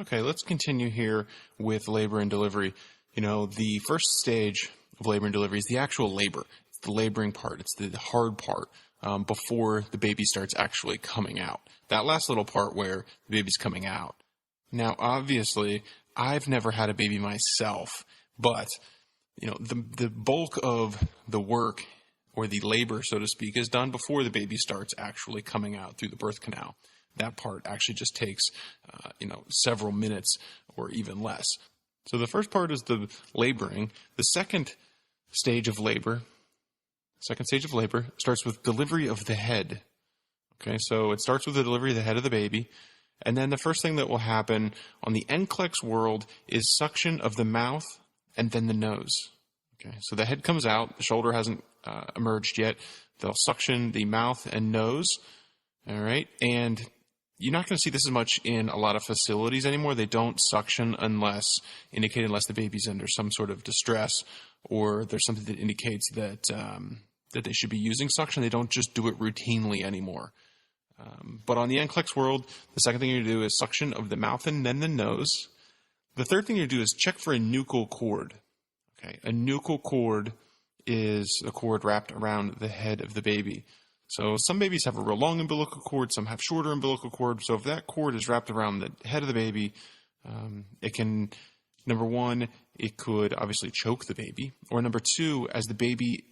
Okay, let's continue here with labor and delivery. You know, the first stage of labor and delivery is the actual labor. It's the laboring part. It's the hard part before the baby starts actually coming out. That last little part where the baby's coming out. Now, obviously, I've never had a baby myself, but, you know, the bulk of the work or the labor, so to speak, is done before the baby starts actually coming out through the birth canal. That part actually just takes, several minutes or even less. So the first part is the laboring. The second stage of labor starts with delivery of the head. Okay, so it starts with the delivery of the head of the baby. And then the first thing that will happen on the NCLEX world is suction of the mouth and then the nose. Okay, so the head comes out. The shoulder hasn't emerged yet. They'll suction the mouth and nose. All right, and you're not going to see this as much in a lot of facilities anymore. They don't suction unless the baby's under some sort of distress or there's something that indicates that that they should be using suction. They don't just do it routinely anymore. But on the NCLEX world, the second thing you're going to do is suction of the mouth and then the nose. The third thing you're going to do is check for a nuchal cord. Okay, a nuchal cord is a cord wrapped around the head of the baby. So some babies have a real long umbilical cord, some have shorter umbilical cord. So if that cord is wrapped around the head of the baby, it can, number one, it could obviously choke the baby. Or number two, as the baby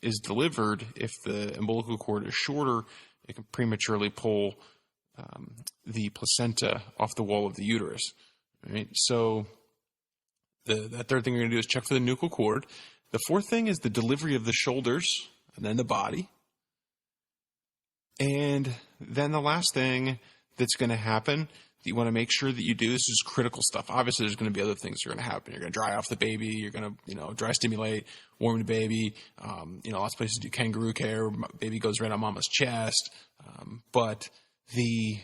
is delivered, if the umbilical cord is shorter, it can prematurely pull the placenta off the wall of the uterus. Right? So that third thing you're going to do is check for the nuchal cord. The fourth thing is the delivery of the shoulders and then the body. And then the last thing that's going to happen that you want to make sure that you do, this is critical stuff. Obviously, there's going to be other things that are going to happen. You're going to dry off the baby. You're going to, dry stimulate, warm the baby. Lots of places do kangaroo care. Baby goes right on mama's chest. But the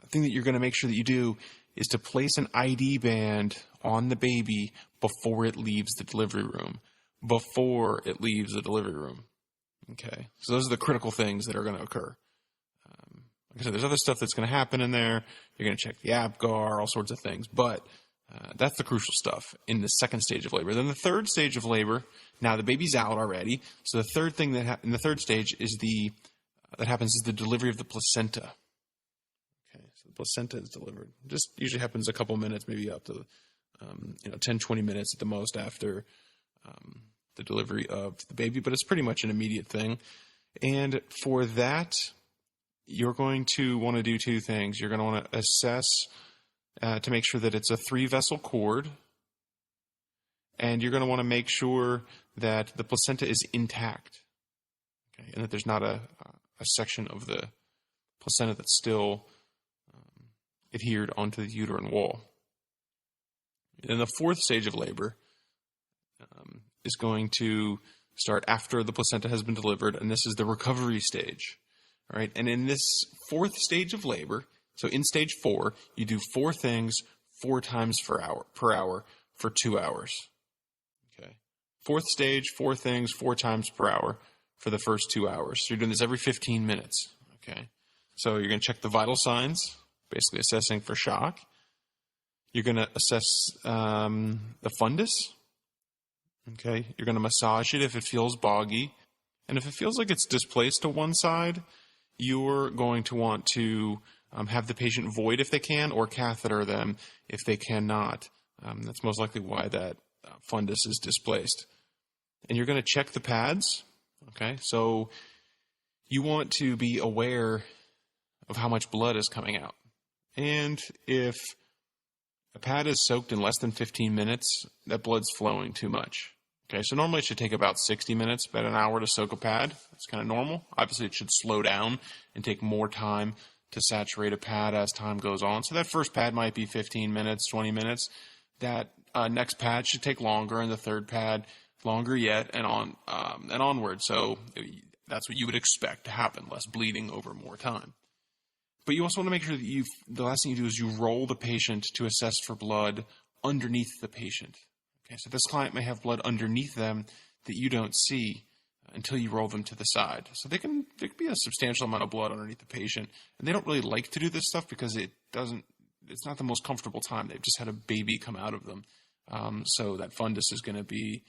thing that you're going to make sure that you do is to place an ID band on the baby before it leaves the delivery room. Okay, so those are the critical things that are going to occur. Like I said, there's other stuff that's going to happen in there. You're going to check the APGAR, all sorts of things. But that's the crucial stuff in the second stage of labor. Then the third stage of labor, now the baby's out already. So the third thing in the third stage is that happens is the delivery of the placenta. Okay, so the placenta is delivered. Just usually happens a couple minutes, maybe up to 10, 20 minutes at the most after the delivery of the baby, but it's pretty much an immediate thing. And for that, you're going to want to do two things. You're going to want to assess to make sure that it's a 3-vessel cord, and you're going to want to make sure that the placenta is intact, okay, and that there's not a section of the placenta that's still adhered onto the uterine wall. And the fourth stage of labor is going to start after the placenta has been delivered, and this is the recovery stage. All right, and in this fourth stage of labor, so in stage 4, you do 4 things 4 times per hour for 2 hours. Okay, fourth stage, 4 things 4 times per hour for the first 2 hours. So you're doing this every 15 minutes. Okay, so you're going to check the vital signs, basically assessing for shock. You're going to assess the fundus. Okay, you're going to massage it if it feels boggy. And if it feels like it's displaced to one side, you're going to want to have the patient void if they can, or catheter them if they cannot. That's most likely why that fundus is displaced. And you're going to check the pads. Okay, so you want to be aware of how much blood is coming out. And if a pad is soaked in less than 15 minutes, that blood's flowing too much. Okay, so normally it should take about 60 minutes, about an hour to soak a pad. That's kind of normal. Obviously, it should slow down and take more time to saturate a pad as time goes on. So that first pad might be 15 minutes, 20 minutes. That next pad should take longer, and the third pad longer yet, and onward. So that's what you would expect to happen, less bleeding over more time. But you also want to make sure that the last thing you do is you roll the patient to assess for blood underneath the patient. Okay, so this client may have blood underneath them that you don't see until you roll them to the side. So there could be a substantial amount of blood underneath the patient, and they don't really like to do this stuff because it doesn't it's not the most comfortable time. They've just had a baby come out of them. So that fundus is going to be,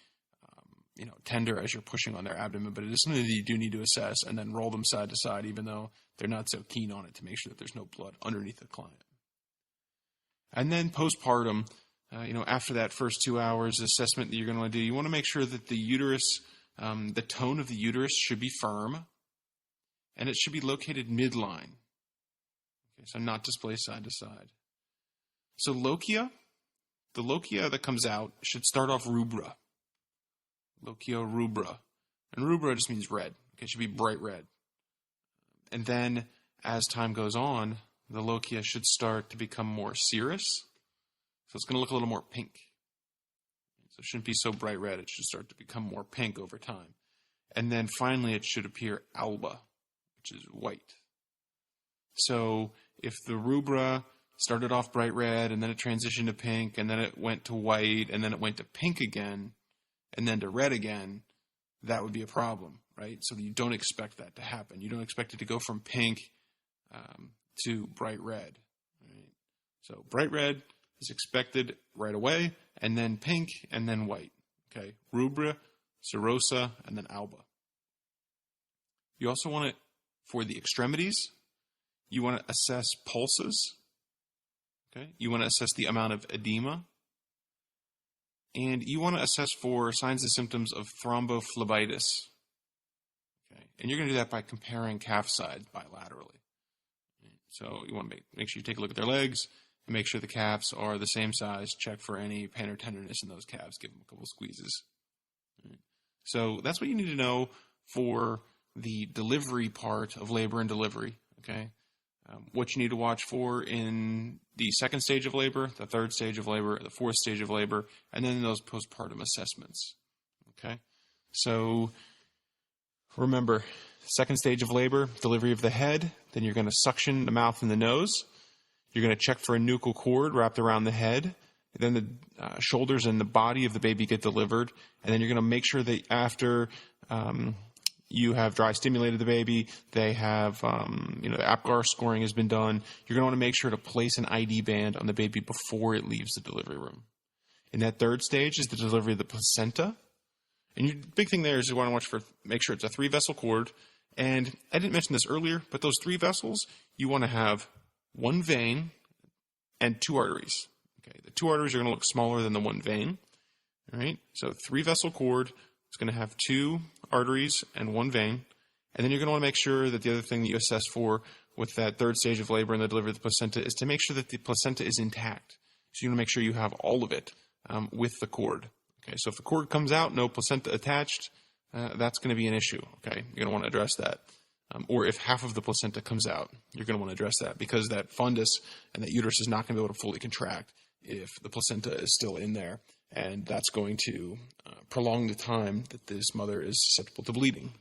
tender as you're pushing on their abdomen, but it is something that you do need to assess and then roll them side to side, even though they're not so keen on it, to make sure that there's no blood underneath the client. And then postpartum, after that first 2 hours assessment that you're going to want to do, you want to make sure that the uterus, the tone of the uterus should be firm, and it should be located midline. Okay, so not displaced side to side. So lochia, the lochia that comes out should start off rubra. Lochia rubra. And rubra just means red. Okay, it should be bright red. And then as time goes on, the lochia should start to become more serous. So it's going to look a little more pink. So it shouldn't be so bright red. It should start to become more pink over time. And then finally it should appear alba, which is white. So if the rubra started off bright red and then it transitioned to pink and then it went to white and then it went to pink again and then to red again, that would be a problem, right? So you don't expect that to happen. You don't expect it to go from pink to bright red. Right? So bright red is expected right away, and then pink, and then white. Okay, rubra, serosa, and then alba. You also want it for the extremities. You want to assess pulses. Okay, you want to assess the amount of edema, and you want to assess for signs and symptoms of thrombophlebitis. Okay, and you're going to do that by comparing calf sides bilaterally. So you want to make sure you take a look at their legs and make sure the calves are the same size. Check for any pain or tenderness in those calves. Give them a couple squeezes. Right. So that's what you need to know for the delivery part of labor and delivery. Okay, what you need to watch for in the second stage of labor, the third stage of labor, the fourth stage of labor, and then those postpartum assessments. Okay, so remember, second stage of labor, delivery of the head. Then you're going to suction the mouth and the nose. You're going to check for a nuchal cord wrapped around the head. Then the shoulders and the body of the baby get delivered. And then you're going to make sure that after you have dry stimulated the baby, they have, the APGAR scoring has been done. You're going to want to make sure to place an ID band on the baby before it leaves the delivery room. And that third stage is the delivery of the placenta. And your big thing there is you want to watch for, make sure it's a 3-vessel cord. And I didn't mention this earlier, but those 3 vessels, you want to have 1 vein and 2 arteries. Okay, the 2 arteries are going to look smaller than the 1 vein. All right, so 3-vessel cord is going to have 2 arteries and 1 vein. And then you're going to want to make sure that the other thing that you assess for with that third stage of labor and the delivery of the placenta is to make sure that the placenta is intact. So you want to make sure you have all of it with the cord. Okay, so if the cord comes out, no placenta attached, that's going to be an issue. Okay, you're going to want to address that. Or if half of the placenta comes out, you're going to want to address that, because that fundus and that uterus is not going to be able to fully contract if the placenta is still in there, and that's going to prolong the time that this mother is susceptible to bleeding.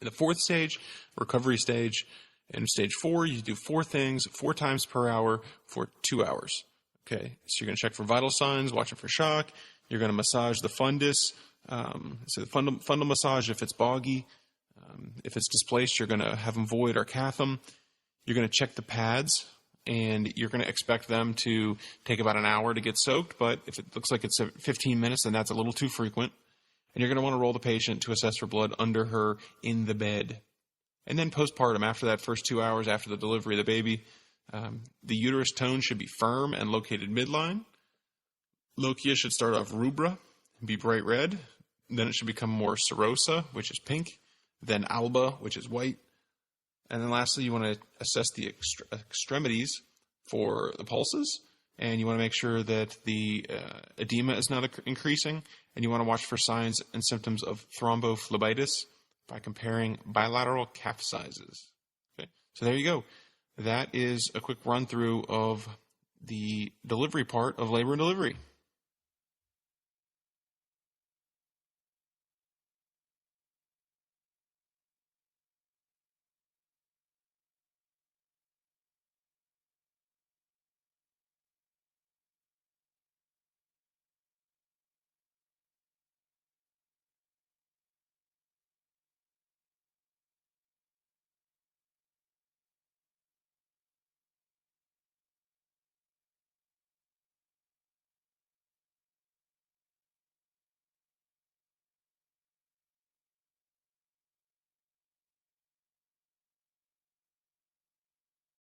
In the fourth stage, recovery stage, in stage 4, you do 4 things 4 times per hour for 2 hours. Okay, so you're going to check for vital signs, watching for shock. You're going to massage the fundus. So the fundal massage if it's boggy. If it's displaced, you're going to have them void or cath them. You're going to check the pads, and you're going to expect them to take about an hour to get soaked. But if it looks like it's 15 minutes, then that's a little too frequent. And you're going to want to roll the patient to assess for blood under her in the bed. And then postpartum, after that first 2 hours after the delivery of the baby, the uterus tone should be firm and located midline. Lochia should start off rubra and be bright red. Then it should become more serosa, which is pink. Then alba, which is white. And then lastly, you want to assess the extremities for the pulses. And you want to make sure that the edema is not increasing. And you want to watch for signs and symptoms of thrombophlebitis by comparing bilateral calf sizes. Okay, so there you go. That is a quick run through of the delivery part of labor and delivery.